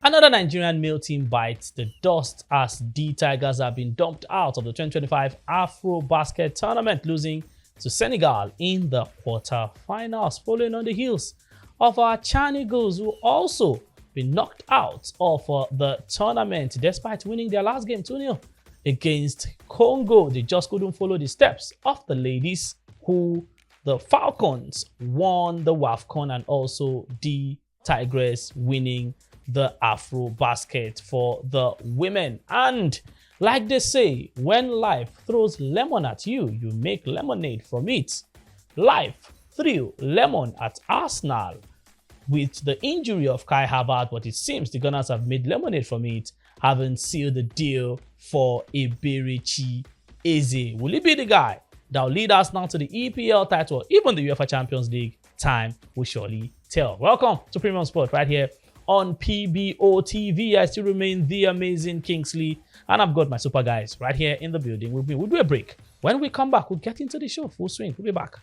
Another Nigerian male team bites the dust as the Tigers have been dumped out of the 2025 Afro Basket Tournament, losing to Senegal in the quarter-finals, following on the heels of our Chan Eagles, who also been knocked out of the tournament despite winning their last game 2-0 against Congo. They just couldn't follow the steps of the ladies, who the Falcons won the WAFCON, and also the Tigress winning the Afro Basket for the women. And like they say, when life throws lemon at you, you make lemonade from it. Life threw lemon at Arsenal with the injury of Kai Havertz, but it seems the Gunners have made lemonade from it, having sealed the deal for Eberechi Eze. Will he be the guy that will lead us now to the EPL title, even the UEFA Champions League? Time will surely tell. Welcome to Premium Sport right here on PBO TV. I still remain the amazing Kingsley, and I've got my super guys right here in the building with me. We'll do a break. When we come back, we'll get into the show full swing. We'll be back.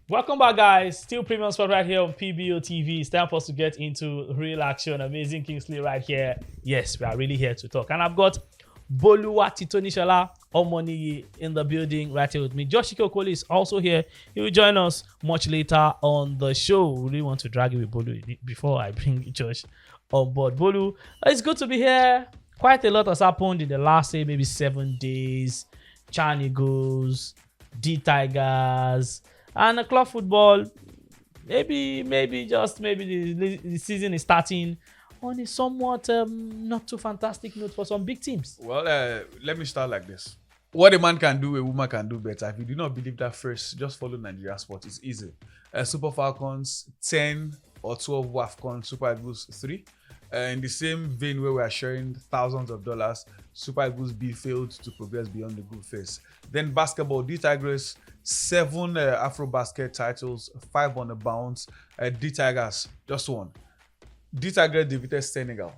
Welcome back, guys. Still Premium Sport right here on PBO TV. It's time for us to get into real action. Amazing Kingsley right here. Yes, we are really here to talk. And I've got Boluwati Tonishola Omoniyi in the building right here with me. Josh Okoli is also here. He will join us much later on the show. We really want to drag you with Bolu before I bring Josh on board. Bolu, it's good to be here. Quite a lot has happened in the last, say, maybe 7 days. Chan Eagles, D Tigers, and club football. Maybe the season is starting on a somewhat not too fantastic note for some big teams. Well, let me start like this. What a man can do, a woman can do better. If you do not believe that first, just follow Nigeria Sport. It's easy. Super Falcons 10 or 12 WAFCON, Super Eagles 3. In the same vein where we are sharing thousands of dollars, Super Eagles B failed to progress beyond the group phase. Then basketball, D Tigers 7 Afro Basket titles, 5 on the bounce. D Tigers just 1. D Tigers defeated Senegal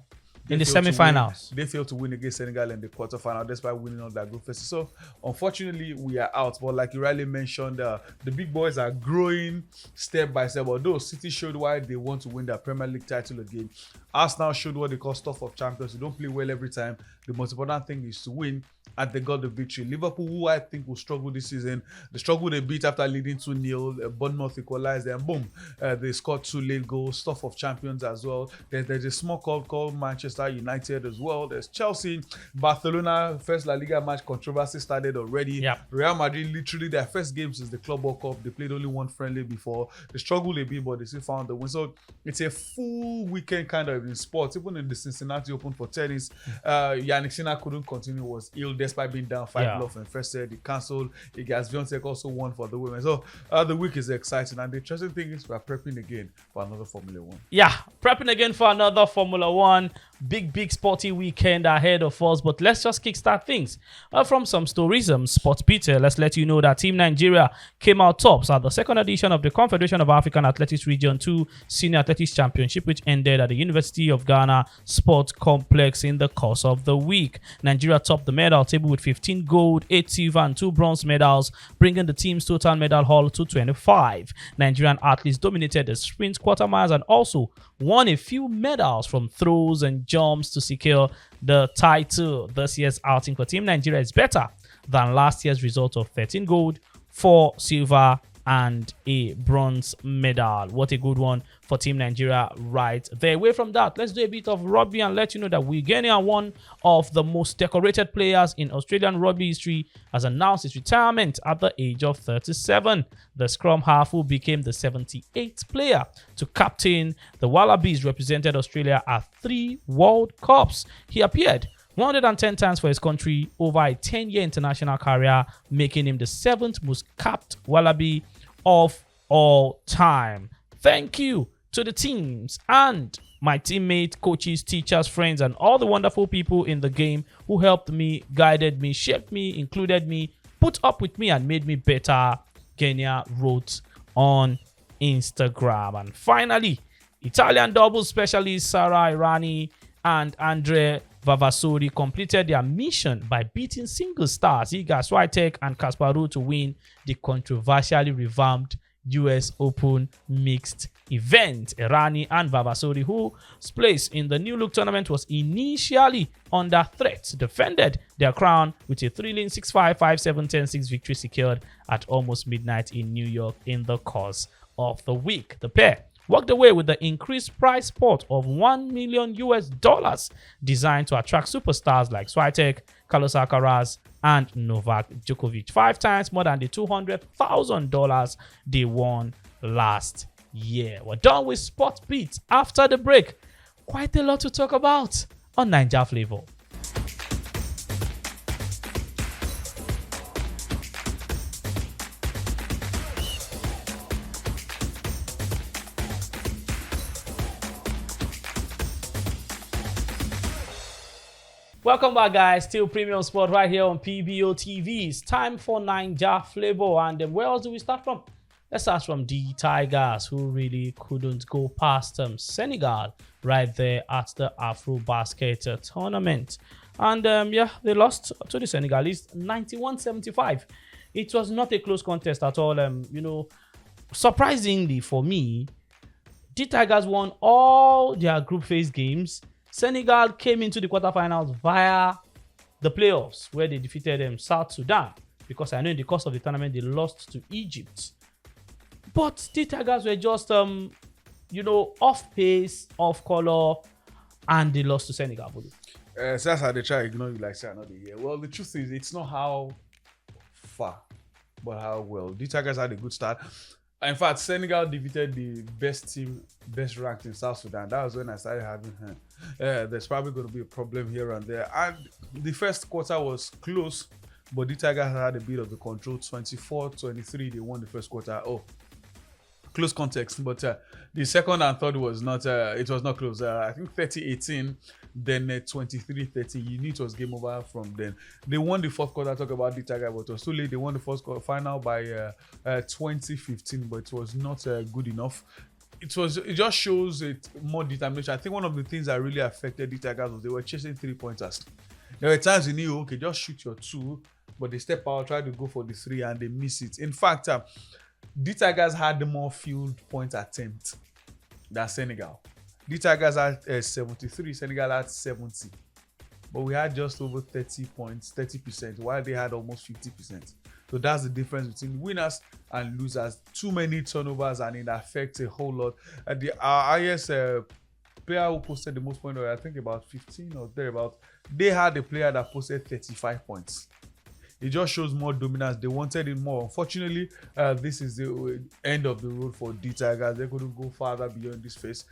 in the semi-finals. They failed to win against Senegal in the quarterfinal despite winning on that group phase. So unfortunately, we are out. But like you rightly mentioned, the big boys are growing step by step. Although City showed why they want to win their Premier League title again, Arsenal showed what they call stuff of champions. You don't play well every time. The most important thing is to win, and they got the victory. Liverpool, who I think will struggle this season, the struggle they beat after leading 2-0. Bournemouth equalized, and boom, they scored 2 late goals. Stuff of champions as well. There's a small club called Manchester United as well. There's Chelsea, Barcelona. First La Liga match controversy started already. Yep. Real Madrid, literally their first game since the Club World Cup. They played only one friendly before. They struggled a bit, but they still found the win. So it's a full weekend kind of in sports. Even in the Cincinnati Open for tennis, Yannick Sinner couldn't continue, was ill despite being down 5-0 in first set. He cancelled. Iga Swiatek also won for the women. So the week is exciting, and the interesting thing is we're prepping again for another Formula One. Yeah, prepping again for another Formula One. Big sporty weekend ahead of us, but let's just kickstart things from some stories. Sports Peter, let's let you know that Team Nigeria came out tops at the second edition of the Confederation of African Athletics Region 2 Senior Athletics Championship, which ended at the University of Ghana Sports Complex in the course of the week. Nigeria topped the medal table with 15 gold, 8 silver, and 2 bronze medals, bringing the team's total medal haul to 25. Nigerian athletes dominated the sprint, quarter miles, and also won a few medals from throws and jumps to secure the title. This year's outing for Team Nigeria is better than last year's result of 13 gold, 4 silver, and a bronze medal. What a good one for Team Nigeria right there. Away from that, let's do a bit of rugby and let you know that Wiggenia, one of the most decorated players in Australian rugby history, has announced his retirement at the age of 37. The scrum half, who became the 78th player to captain the Wallabies, represented Australia at 3 World Cups. He appeared 110 times for his country over a 10-year international career, making him the 7th most capped Wallaby of all time. Thank you to the teams and my teammates, coaches, teachers, friends, and all the wonderful people in the game who helped me, guided me, shaped me, included me, put up with me, and made me better. Kenya wrote on Instagram. And finally, Italian doubles specialist Sara Irani and Andre Vavasori completed their mission by beating single stars Iga Swiatek and Casper Ruud to win the controversially revamped US Open mixed event. Errani and Vavasori, whose place in the new look tournament was initially under threat, defended their crown with a thrilling 6-5, 5-7, 10-6 victory secured at almost midnight in New York in the course of the week. The pair walked away with the increased prize pot of $1 million designed to attract superstars like Swiatek, Carlos Alcaraz, and Novak Djokovic, 5 times more than the $200,000 they won last year. We're done with Sports Beat. After the break, quite a lot to talk about on Naija Flavor. Welcome back, guys. Still Premium Sport right here on PBO TV. It's time for Naija Flavor. And where else do we start from? Let's start from the Tigers, who really couldn't go past Senegal right there at the AfroBasket tournament. And they lost to the Senegalese 91-75. It was not a close contest at all. Surprisingly for me, the Tigers won all their group phase games. Senegal came into the quarterfinals via the playoffs, where they defeated South Sudan, because I know in the course of the tournament they lost to Egypt. But the Tigers were just, off pace, off color, and they lost to Senegal. So that's how they try to ignore you like say another year. Well, the truth is, it's not how far, but how well. The Tigers had a good start. In fact, Senegal defeated the best team, best ranked in South Sudan. That was when I started having there's probably going to be a problem here and there. And the first quarter was close, but the Tigers had a bit of the control. 24-23, they won the first quarter. Oh, close context, but the second and third was not. It was not close. I think 30-18, then 23-30. You knew it was game over from then. They won the fourth quarter. Talk about the Tigers, but it was too late. They won the first quarter final by 20-15, but it was not good enough. It just shows it more determination. I think one of the things that really affected the Tigers was they were chasing 3-pointers. There were times you knew, okay, just shoot your 2, but they step out, try to go for the 3, and they miss it. In fact, the Tigers had more field point attempt than Senegal. The Tigers had 73, Senegal had 70. But we had just over 30 points, 30%, while they had almost 50%. So that's the difference between winners and losers. Too many turnovers, and it affects a whole lot. The highest player who posted the most points, I think about 15 or thereabout, they had a player that posted 35 points. It just shows more dominance. They wanted it more. Unfortunately, this is the end of the road for the Tigers. They couldn't go farther beyond this phase.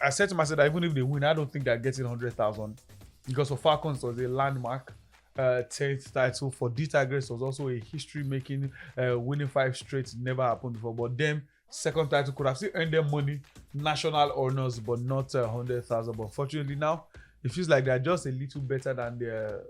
I said to myself that even if they win, I don't think they're getting 100,000. Because for Falcons, it was a landmark 10th title. For the Tigers, it was also a history-making, winning 5 straight. Never happened before. But them, second title could have still earned them money, national honors, but not 100,000. But unfortunately now, it feels like they're just a little better than their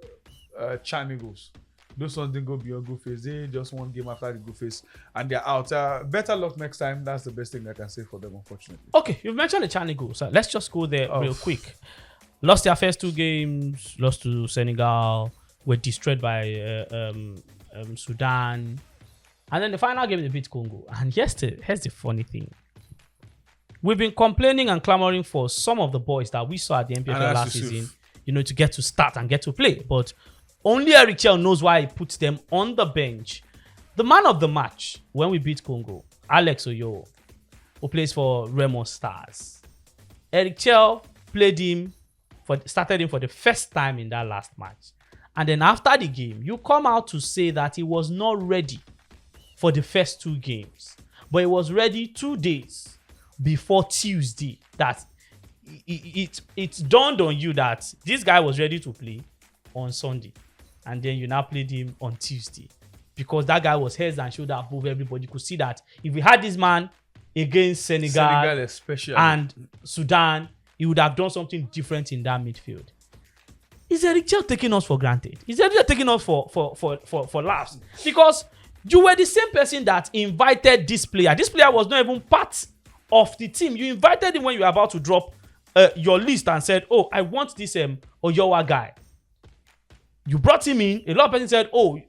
Chan Eagles. Those ones didn't go beyond group phase. They just one game after the group phase and they're out. Better luck next time. That's the best thing I can say for them, unfortunately. Okay, you've mentioned the Chan Eagles. So let's just go there real quick. Lost their first 2 games, lost to Senegal, were destroyed by Sudan. And then the final game, they beat Congo. And here's the funny thing. We've been complaining and clamoring for some of the boys that we saw at the NPFL last season, to get to start and get to play. But only Eric Chell knows why he puts them on the bench. The man of the match when we beat Congo, Alex Oyo, who plays for Remo Stars. Eric Chell started him for the first time in that last match. And then after the game, you come out to say that he was not ready for the first 2 games. But he was ready 2 days before Tuesday. That it dawned on you that this guy was ready to play on Sunday. And then you now played him on Tuesday. Because that guy was heads and shoulders above everybody. You could see that if we had this man against Senegal especially, and Sudan, he would have done something different in that midfield. Is Eric Chell taking us for granted? Is Eric Chell taking us for laughs? Because you were the same person that invited this player. This player was not even part of the team. You invited him when you were about to drop your list and said, oh, I want this Oyowa guy. You brought him in. A lot of people said, oh,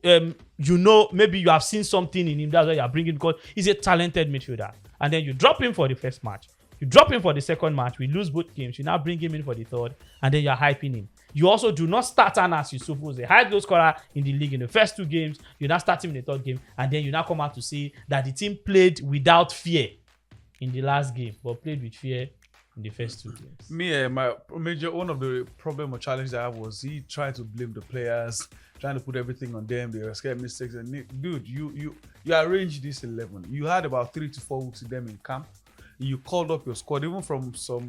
maybe you have seen something in him. That's why you're bringing, because he's a talented midfielder. And then you drop him for the first match. You drop him for the second match. We lose both games. You now bring him in for the third. And then you're hyping him. You also do not start Anas Yusuf, who's a high goal scorer in the league in the first 2 games. You now start him in the third game. And then you now come out to say that the team played without fear in the last game, but played with fear in the first 2 games. One of the problem or challenge I have was he trying to blame the players, trying to put everything on them. They were scared mistakes. And dude, you arranged this 11. You had about 3 to 4 weeks with them in camp. You called up your squad, even from some,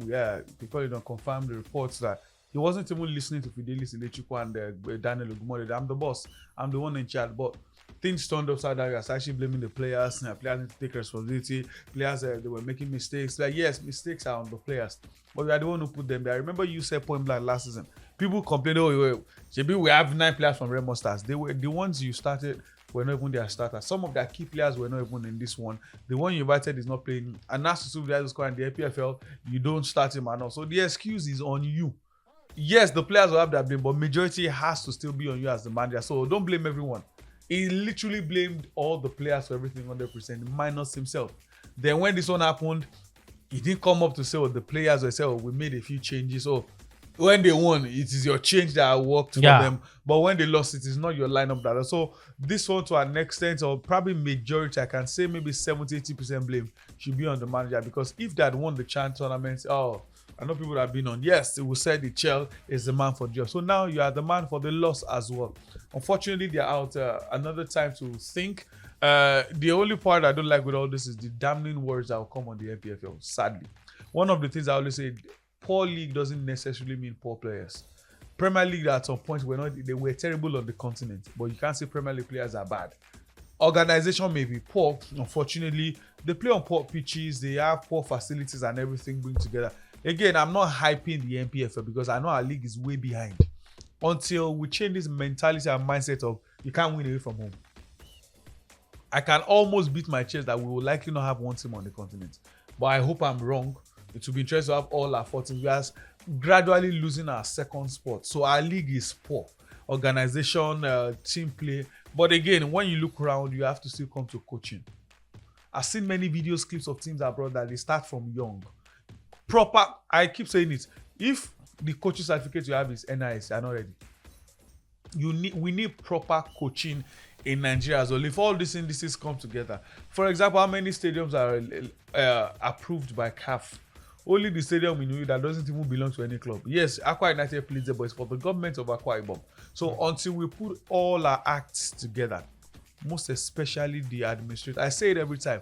people don't confirm the reports that he wasn't even listening to Fidelis Ilechukwu and Daniel Ogumode. I'm the boss. I'm the one in charge. But things turned upside down. You're actually blaming the players. Players need to take responsibility. Players, they were making mistakes. Like, yes, mistakes are on the players, but we are the one who put them there. I remember you said point blank last season. People complained, we have 9 players from Remo Stars. They were the ones you started. Were not even their starters. Some of their key players were not even in this one. The one you invited is not playing. And that's to the score in the APFL. You don't start him and all. So the excuse is on you. Yes, the players will have that blame, but majority has to still be on you as the manager. So don't blame everyone. He literally blamed all the players for everything 100%, minus himself. Then when this one happened, he didn't come up to say, the players will say, we made a few changes. So when they won, it is your change that worked for them. But when they lost, it is not your lineup that. So this one, to an extent, or probably majority, I can say maybe 70-80% blame should be on the manager, because if they had won the Chan tournament, I know people that have been on. Yes, it will say the Chel is the man for the job. So now you are the man for the loss as well. Unfortunately, they're out another time to think. The only part I don't like with all this is the damning words that will come on the NPFL, sadly. One of the things I always say, poor league doesn't necessarily mean poor players. Premier League at some point they were terrible on the continent, but you can't say Premier League players are bad. Organization may be poor. Unfortunately, they play on poor pitches, they have poor facilities and everything bring together. Again, I'm not hyping the NPFL because I know our league is way behind. Until we change this mentality and mindset of you can't win away from home. I can almost beat my chest that we will likely not have one team on the continent. But I hope I'm wrong. It will be interesting to have all our 14 players gradually losing our second spot. So our league is poor. Organization, team play. But again, when you look around, you have to still come to coaching. I've seen many videos, clips of teams abroad that they start from young. Proper, I keep saying it. If the coaching certificate you have is NIS, you're not ready. We need proper coaching in Nigeria as well. If all these indices come together. For example, how many stadiums are approved by CAF? Only the stadium in New York that doesn't even belong to any club. Yes, Akwa United plays there, but it's for the government of Akwa Ibom. So until we put all our acts together, most especially the administration, I say it every time,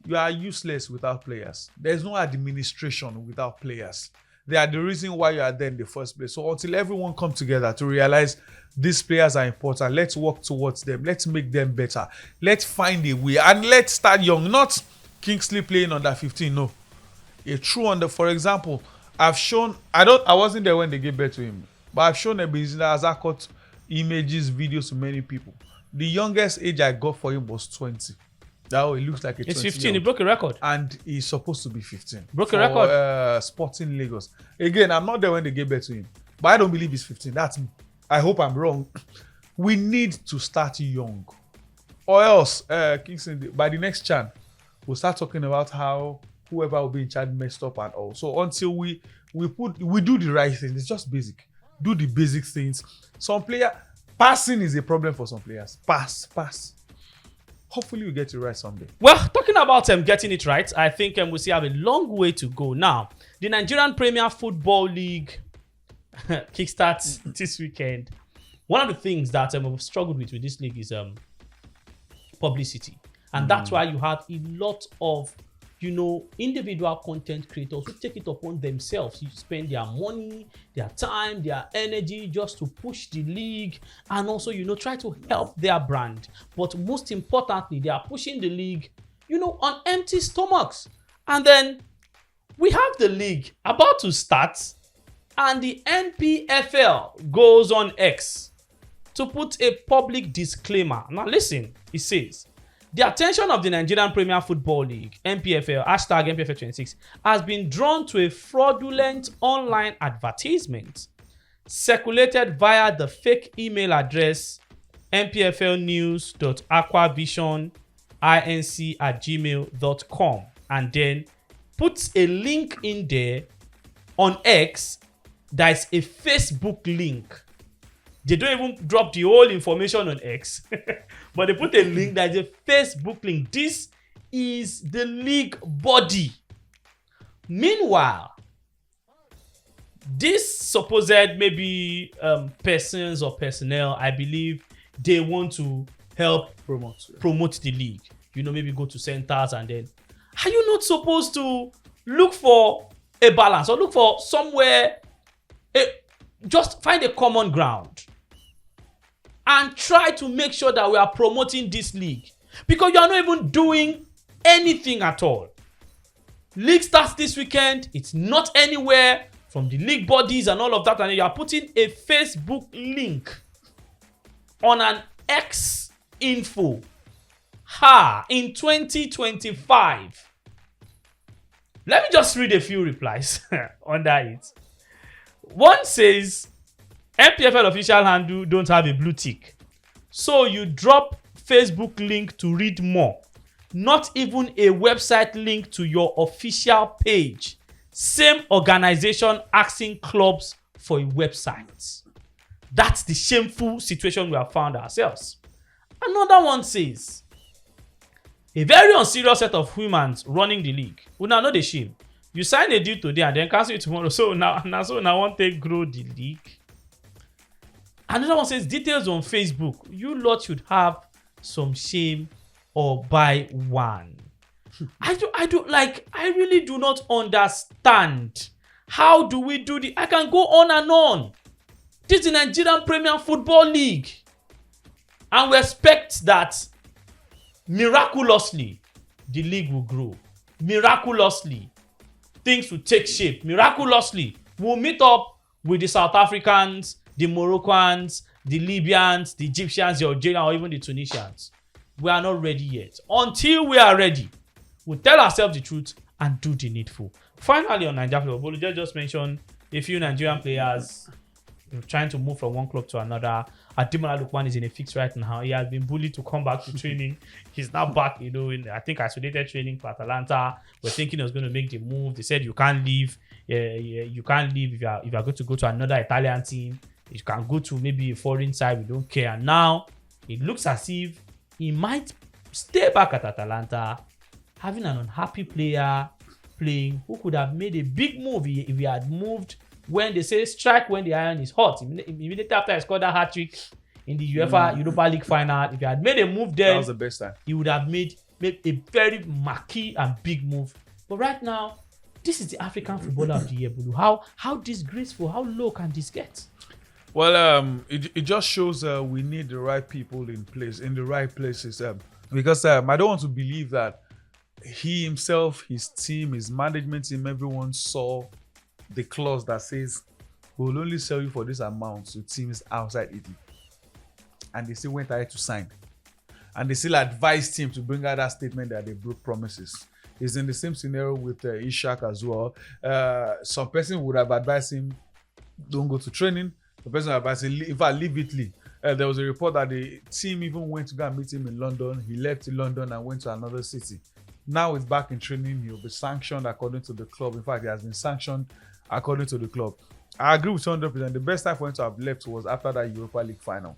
you are useless without players. There's no administration without players. They are the reason why you are there in the first place. So until everyone comes together to realize these players are important, let's work towards them. Let's make them better. Let's find a way. And let's start young. Not Kingsley playing under 15, no. A true under, for example, I've shown, I wasn't there when they gave birth to him, but I've shown Ebezina Azakot images, videos to many people. The youngest age I got for him was 20. Now it looks like it's 15. He broke a record. And he's supposed to be 15. Broke a record. Sporting Lagos. Again, I'm not there when they gave birth to him, but I don't believe he's 15. That's me. I hope I'm wrong. We need to start young. Or else, Kingston, by the next CHAN, we'll start talking about how whoever will be in charge messed up and all. So until we do the right things, it's just basic. Do the basic things. Some passing is a problem for some players. Pass. Hopefully we get it right someday. Well, talking about getting it right, I think we still have a long way to go. Now, the Nigerian Premier Football League kickstarts this weekend. One of the things that we've struggled with this league is publicity. And that's why you have a lot of individual content creators who take it upon themselves to spend their money, their time, their energy just to push the league and also, try to help their brand. But most importantly, they are pushing the league, on empty stomachs. And then we have the league about to start and the NPFL goes on X to put a public disclaimer. Now listen, it says, The attention of the Nigerian Premier Football League, NPFL, hashtag NPFL26, has been drawn to a fraudulent online advertisement circulated via the fake email address npflnews.aquavisioninc@gmail.com, and then puts a link in there on X that is a Facebook link. They don't even drop the whole information on X, but they put a link that is a Facebook link. This is the league body. Meanwhile, this supposed maybe persons or personnel, I believe they want to help promote the league. You know, maybe go to centers, and then are you not supposed to look for a balance or look for somewhere, just find a common ground and try to make sure that we are promoting this league? Because you are not even doing anything at all. League starts this weekend. It's not anywhere from the league bodies and all of that, and you are putting a Facebook link on an X info. In 2025. Let me just read a few replies under it. One says, NPFL official handle don't have a blue tick, so you drop Facebook link to read more. Not even a website link to your official page. Same organization asking clubs for a website. That's the shameful situation we have found ourselves. Another one says, a very unserious set of humans running the league. We now know the shame. You sign a deal today and then cancel it tomorrow. So now want to grow the league. Another one says, details on Facebook. You lot should have some shame or buy one. I really do not understand. How do we do the? I can go on and on. This is the Nigerian Premier Football League, and we expect that miraculously the league will grow. Miraculously things will take shape. Miraculously we'll meet up with the South Africans, the Moroccans, the Libyans, the Egyptians, the Algerians, or even the Tunisians. We are not ready yet. Until we are ready, we'll tell ourselves the truth and do the needful. Finally, on Nigeria football, just mentioned a few Nigerian players trying to move from one club to another. Ademola Lookman is in a fix right now. He has been bullied to come back to training. He's now back, in I think isolated training for Atalanta. We're thinking he was going to make the move. They said you can't leave. You can't leave if you are going to go to another Italian team. You can go to maybe a foreign side. We don't care. And now it looks as if he might stay back at Atalanta, having an unhappy player playing who could have made a big move if he had moved when they say strike when the iron is hot. Immediately after he scored that hat-trick in the UEFA Europa League final, if he had made a move there, that was the best time. He would have made a very marquee and big move. But right now, this is the African Footballer of the Year, Bulu. How disgraceful, how low can this get? Well, it just shows we need the right people in the right places. Because I don't want to believe that he himself, his team, his management team, everyone saw the clause that says we'll only sell you for this amount to teams outside Italy, and they still went ahead to sign, and they still advised him to bring out that statement that they broke promises. It's in the same scenario with Ishak as well. Some person would have advised him, don't go to training. The person would advised him, if I leave Italy. There was a report that the team even went to go and meet him in London. He left London and went to another city. Now he's back in training. He'll be sanctioned according to the club. In fact, he has been sanctioned according to the club. I agree with 100%. The best time for him to have left was after that Europa League final.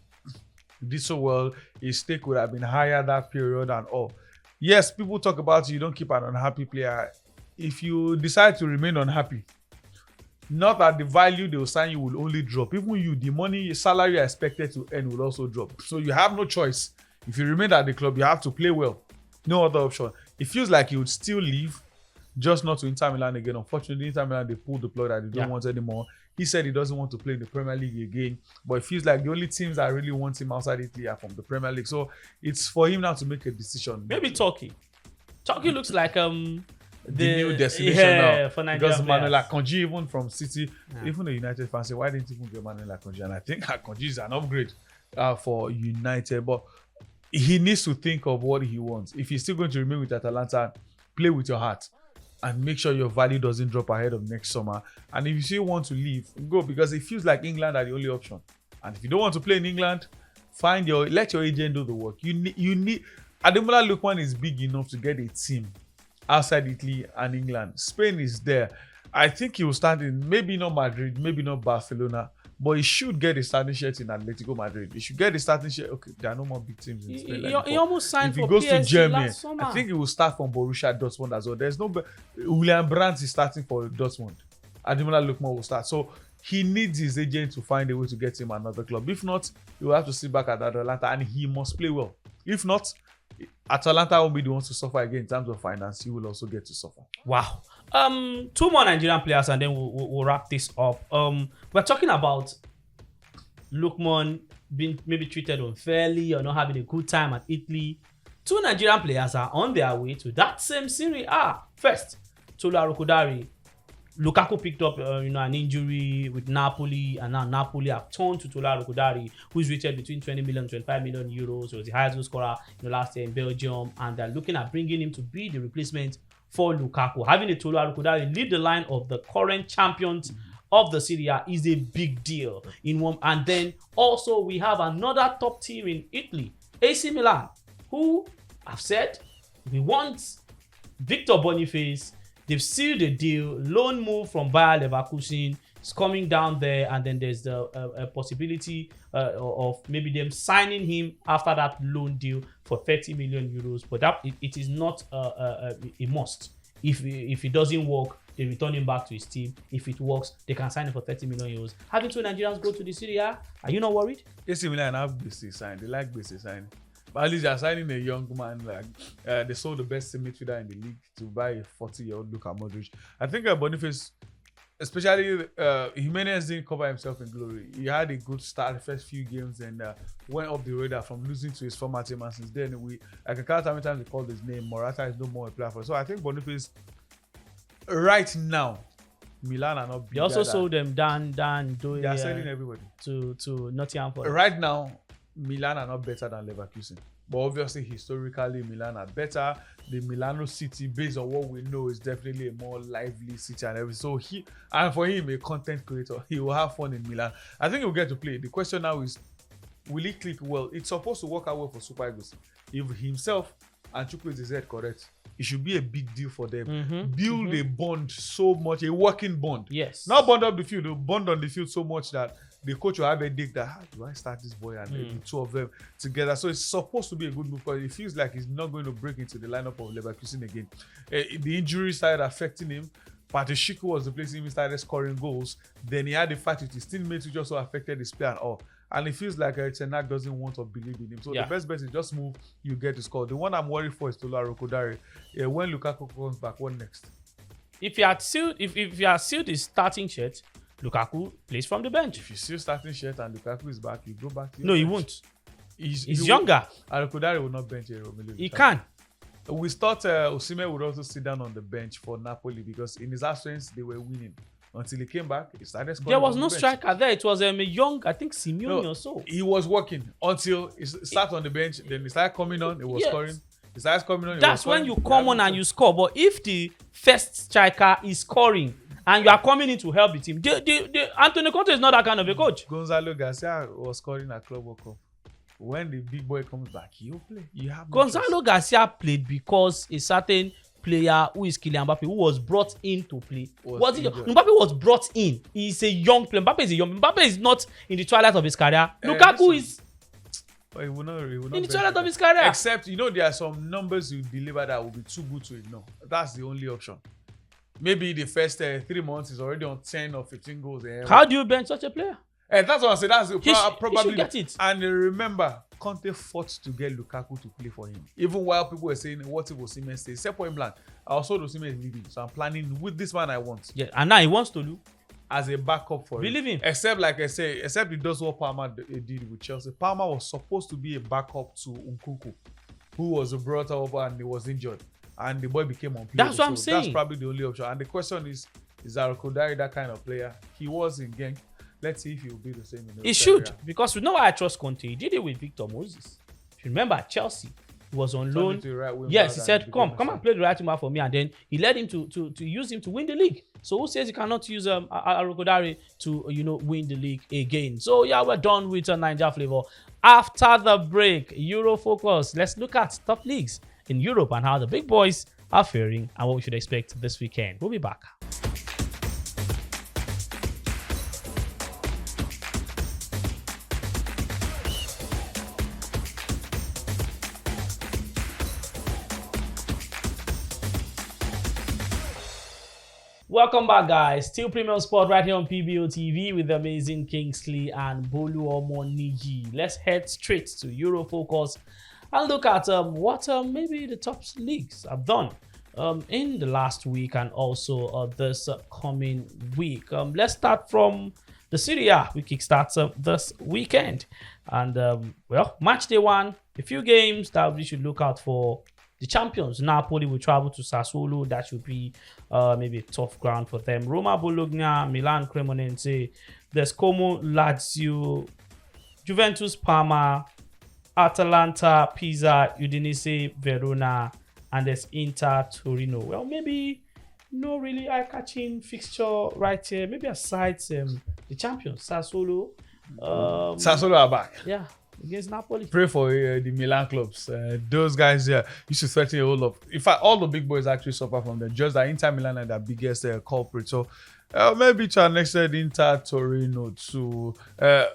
He did so well. His stake would have been higher that period and all. Yes, people talk about you don't keep an unhappy player. If you decide to remain unhappy, not that the value they will sign you will only drop. Even you, the money, salary you're expected to earn will also drop. So you have no choice. If you remain at the club, you have to play well. No other option. It feels like he would still leave, just not to Inter Milan again. Unfortunately, Inter Milan, they pulled the plug that they don't want anymore. He said he doesn't want to play in the Premier League again, but it feels like the only teams that really want him outside Italy are from the Premier League. So it's for him now to make a decision. Maybe Turkey. Turkey looks like the new destination now. For Nigeria. Because Manuel Akanji, even from City, even the United fans say, why didn't you even get Manuel Akanji? And I think Akanji is an upgrade for United. But he needs to think of what he wants. If he's still going to remain with Atalanta, play with your heart and make sure your value doesn't drop ahead of next summer. And if you still want to leave, go, because it feels like England are the only option. And if you don't want to play in England, let your agent do the work. You need Ademola Lookman is big enough to get a team outside Italy and England. Spain is there. I think he will start in maybe not Madrid, maybe not Barcelona, but he should get a starting shirt in Atletico Madrid. He should get a starting shirt. Okay, there are no more big teams in Spain. He almost signed for goes PSG to Germany, last summer. I think he will start from Borussia Dortmund as well. There's no William Brandt is starting for Dortmund. Ademola Lookman will start. So he needs his agent to find a way to get him another club. If not, he will have to sit back at Atalanta and he must play well. If not, Atalanta will be the ones to suffer again in terms of finance. He will also get to suffer. Wow. Two more Nigerian players and then we'll wrap this up. We're talking about Lookman being maybe treated unfairly or not having a good time at Italy. Two Nigerian players are on their way to that same Serie A. First, Tolu Arokodare. Lukaku picked up an injury with Napoli, and now Napoli have turned to Tolu Arokodare, who is rated between 20 million and 25 million euros. He was the highest goal scorer last year in Belgium, and they're looking at bringing him to be the replacement for Lukaku. Having a Tolu Arokodare lead the line of the current champions of the Serie A is a big deal. And then also we have another top team in Italy, AC Milan, who have said we want Victor Boniface. They've sealed a deal. Loan move from Bayer Leverkusen is coming down there, and then there's the possibility of maybe them signing him after that loan deal for 30 million euros. But it is not a must. If it doesn't work, they return him back to his team. If it works, they can sign him for 30 million euros. Having two Nigerians go to the Serie A, are you not worried? AC Milan have Bese signed. They like Bese signed. But at least they're signing a young man. They sold the best midfielder in the league to buy a 40-year-old Luka Modric. I think Boniface, especially Jimenez, didn't cover himself in glory. He had a good start the first few games and went up the radar from losing to his former team. And since then, I can count how many times they called his name. Morata is no more a player for. So I think Boniface, right now, Milan are not. They also sold them Dan They are selling everybody to Nottingham Forest. Right now, Milan are not better than Leverkusen. But obviously, historically, Milan are better. The Milano city, based on what we know, is definitely a more lively city and everything. So for him, a content creator, he will have fun in Milan. I think he'll get to play. The question now is, will he click well? It's supposed to work out well for Super Eagles. If himself and Chukwueze is head correct, it should be a big deal for them. Build a bond so much, a working bond. Yes. Not bond up the field, bond on the field so much that the coach will have a dig that, how do I start this boy and the two of them together? So it's supposed to be a good move because it feels like he's not going to break into the lineup of Leverkusen again. The injury started affecting him. Patishiko was the place he started scoring goals. Then he had the fight with his teammates, which also affected his play and all. And it feels like Ten Hag doesn't want or believe in him. So the best bet is just move, you get to score. The one I'm worried for is Tolu Arokodare. When Lukaku comes back, what next? If you had sealed his starting shirt, Lukaku plays from the bench. If you still starting shirt and Lukaku is back, you go back to your bench. He won't. He's younger. Arokodare will not bench Romelu. He can. We thought Osimhen would also sit down on the bench for Napoli because in his absence, they were winning. Until he came back, he started scoring. There was no striker there. It was a young, I think, Simeone or so. He was working until he started on the bench. Then he started coming on. He was scoring. He started coming on. That's when you come on and you score. But if the first striker is scoring and you are coming in to help the team, Antonio Conte is not that kind of a coach. Gonzalo Garcia was scoring at Club World Cup. When the big boy comes back, he'll play. Gonzalo Garcia played because a certain player who is Kylian Mbappe, who was brought in to play. Mbappe was brought in. He's a young player. Mbappe is not in the twilight of his career. Lukaku is he will not in the twilight of his career. Except, there are some numbers you deliver that will be too good to ignore. That's the only option. Maybe the first 3 months is already on 10 or 15 goals. How do you bench such a player? And that's what I said. That's probably. He should get it. And remember, Conte fought to get Lukaku to play for him. Even while people were saying, what if Osimhen stays? Except point blank, I also Osimhen is leaving. So I'm planning with this man I want. Yeah, and now he wants to do as a backup for Believe him. Except, like I say, he does what Palmer did with Chelsea. Palmer was supposed to be a backup to Nkunku, who was brought over and he was injured. And the boy became unplayable. That's what I'm saying. That's probably the only option. And the question is Arokodare that kind of player? He was in Genk. Let's see if he will be the same. He should, because we know why I trust Conte. He did it with Victor Moses. If you remember, Chelsea was on Turned loan. into a right wing Yes, back he and said, became come a and play the right wing back for me. And then he led him to use him to win the league. So who says you cannot use Arokodare to, win the league again? So yeah, we're done with Niger Flavor. After the break, Euro Focus. Let's look at top leagues in Europe and how the big boys are faring and what we should expect this weekend. We'll be back. Welcome back, guys. Still Premium Sport right here on PBO TV with the amazing Kingsley and Bolu Omoniji. Let's head straight to Euro Focus and look at what maybe the top leagues have done in the last week and also this coming week. Let's start from the Serie A. We kickstart this weekend. And, match day one, a few games that we should look out for. The champions, Napoli, will travel to Sassuolo. That should be maybe a tough ground for them. Roma, Bologna, Milan, Cremonese. There's Como, Lazio, Juventus, Parma, Atalanta, Pisa, Udinese, Verona, and there's Inter, Torino. Well, maybe no really eye-catching fixture right here. Maybe aside the champions, Sassuolo. Sassuolo are back. Yeah. Against Napoli. Pray for the Milan clubs. Those guys here used to threaten a whole lot. In fact, all the big boys actually suffer from them. Just that Inter Milan are the biggest culprit. So maybe to an extent, Inter, Torino to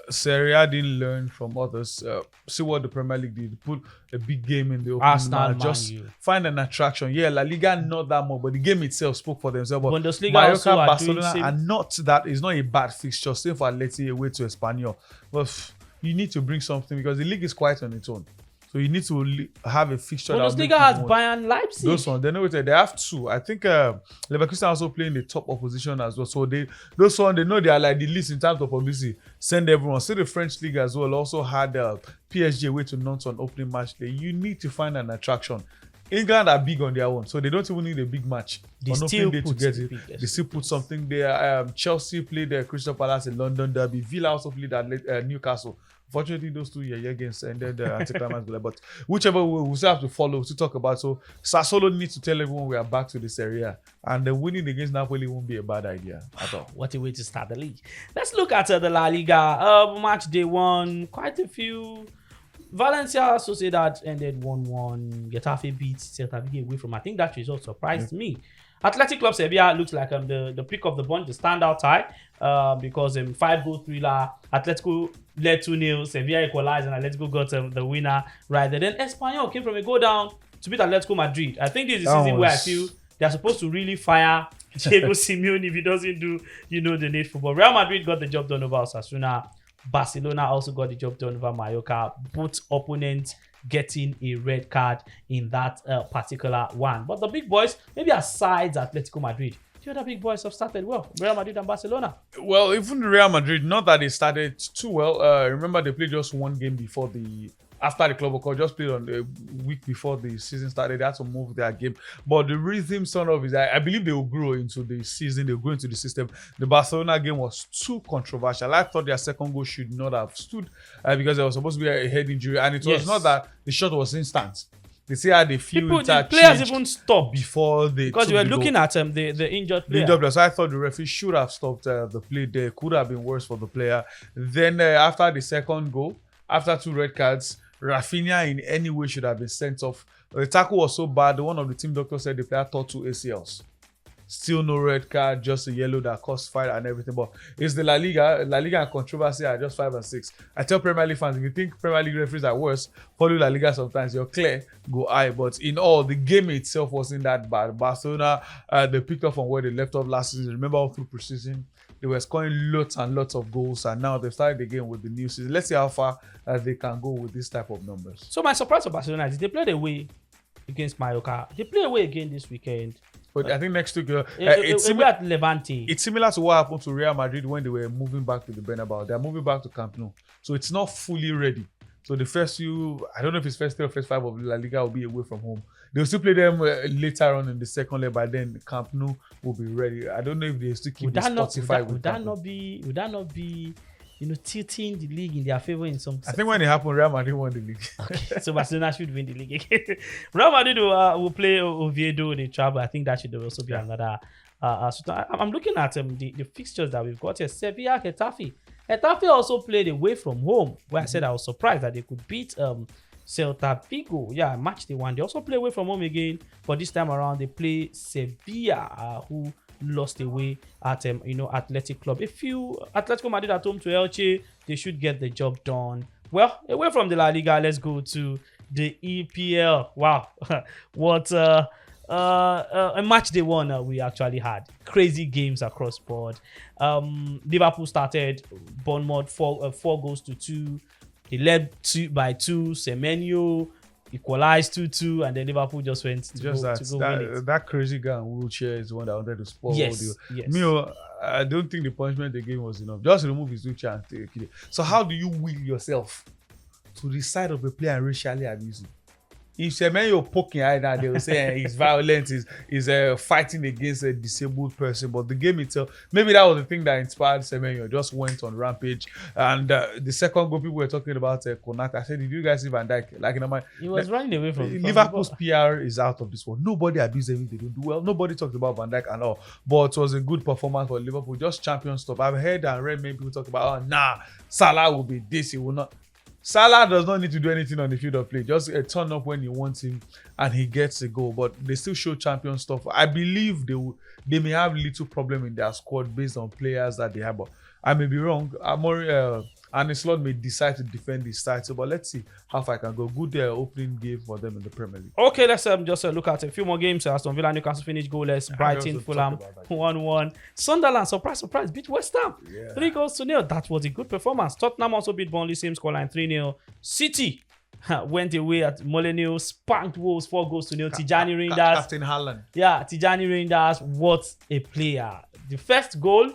Serie A didn't learn from others. See what the Premier League did. Put a big game in the opening Arsenal, match. Just Man U. find an attraction. Yeah, La Liga not that much, but the game itself spoke for themselves. But Bundesliga also Mallorca, are Barcelona doing are not that. It's not a bad fixture. Same for Atleti away to Espanyol. But you need to bring something because the league is quite on its own. So you need to have a fixture. Bundesliga has Bayern Leipzig. Those ones, they have two. I think Leverkusen also playing the top opposition as well. So those ones, they know they are like the least in terms of publicity. Send everyone. See the French league as well. Also had PSG away to Nantes on opening match day. You need to find an attraction. England are big on their own, so they don't even need a big match on opening day to get it. They still put something there. Chelsea played Crystal Palace in London Derby. Villa also played at Newcastle. Fortunately, those two games ended anticlimax. But whichever way, we still have to follow, to talk about. So Sassuolo needs to tell everyone we are back to the Serie A, and the winning against Napoli won't be a bad idea at all. What a way to start the league. Let's look at the La Liga. Match day one, quite a few. Valencia Sociedad ended 1-1. Getafe beat Celta Vigo away from. I think that result surprised me. Athletic Club Sevilla looks like the pick of the bunch, the standout tie, because 5-goal thriller. Atletico led 2-0. Sevilla equalized, and Atletico got the winner right there. Then Espanyol came from a go down to beat Atletico Madrid. I think this is the season where I feel they're supposed to really fire Diego Simeone if he doesn't do the needful. But Real Madrid got the job done over Osasuna. Barcelona also got the job done over Mallorca. Both opponents getting a red card in that particular one. But the big boys, maybe aside Atletico Madrid, the other big boys have started well. Real Madrid and Barcelona. Well, even Real Madrid, not that they started too well. Remember, they played just one game before after the Club World Cup, just played on the week before the season started. They had to move their game. But the rhythm sort of is, I believe they will grow into the season. They'll grow into the system. The Barcelona game was too controversial. I thought their second goal should not have stood because there was supposed to be a head injury. And it was not that the shot was instant. They say how they feel. The players even stopped before they, because you were looking at the injured player. So I thought the referee should have stopped the play there. Could have been worse for the player. Then after the second goal, after 2 red cards, Rafinha in any way should have been sent off. The tackle was so bad. One of the team doctors said the player tore 2 ACLs. Still no red card, just a yellow that caused fight and everything. But it's the La Liga. La Liga and controversy are just 5 and 6. I tell Premier League fans, if you think Premier League referees are worse, follow La Liga sometimes. You're clear, go high. But in all, the game itself wasn't that bad. Barcelona, they picked up from where they left off last season. Remember all through preseason, they were scoring lots and lots of goals, and now they've started the game with the new season. Let's see how far they can go with this type of numbers. So my surprise for Barcelona is they played away against Mallorca. They play away again this weekend. But I think next week, it's at Levante. It's similar to what happened to Real Madrid when they were moving back to the Bernabeu. They're moving back to Camp Nou. So it's not fully ready. So the first few, I don't know if it's first 3 or first 5 of La Liga will be away from home. They'll still play them later on in the second leg, but then Camp Nou will be ready. I don't know if they still keep the Spotify with would that not be tilting the league in their favor in some. I think when it happened, Real Madrid won the league. Okay, so Barcelona should win the league again. Real Madrid will play Oviedo. They travel. I think that should also be another. I'm looking at the fixtures that we've got here. Sevilla, Getafe. Getafe also played away from home, where I said I was surprised that they could beat Celta Vigo. Yeah, match they won. They also play away from home again, but this time around they play Sevilla, who lost away at Athletic Club. A few Atletico Madrid at home to Elche, they should get the job done. Well, away from the La Liga, let's go to the EPL. Wow, what a match they won we actually had. Crazy games across board. Liverpool started Bournemouth 4-2. They led 2-2. Semenyo equalized 2-2, and then Liverpool just went to go win it. That crazy guy in wheelchair is the one that wanted to spoil Yes. Me, I don't think the punishment they gave was enough. Just remove his wheelchair and take it. So how do you will yourself to the side of a player and racially abuse him? If Semenyo poking either, they will say he's violent, he's fighting against a disabled person. But the game itself, maybe that was the thing that inspired Semenyo. Just went on rampage. And the second goal, people were talking about Konate. I said, did you guys see Van Dijk? Like, he was running away from Liverpool's PR is out of this one. Nobody abused them if they don't do well. Nobody talked about Van Dijk and all. But it was a good performance for Liverpool. Just champion stuff. I've heard and read many people talk about, Salah will be this, he will not. Salah does not need to do anything on the field of play. Just turn up when you want him and he gets a goal. But they still show champion stuff. I believe they may have little problem in their squad based on players that they have. But I may be wrong. Arne Slot may decide to defend his title. But let's see how far I can go. Good opening game for them in the Premier League. Okay, let's just look at a few more games. Aston Villa, Newcastle finished goalless. Brighton, Fulham 1-1. Sunderland, surprise, beat West Ham 3-0. That was a good performance. Tottenham also beat Burnley, same scoreline 3-0. City went away at Molineux, spanked Wolves 4-0. Tijani Reinders. Captain Haaland. Yeah, Tijani Reinders, what a player. The first goal,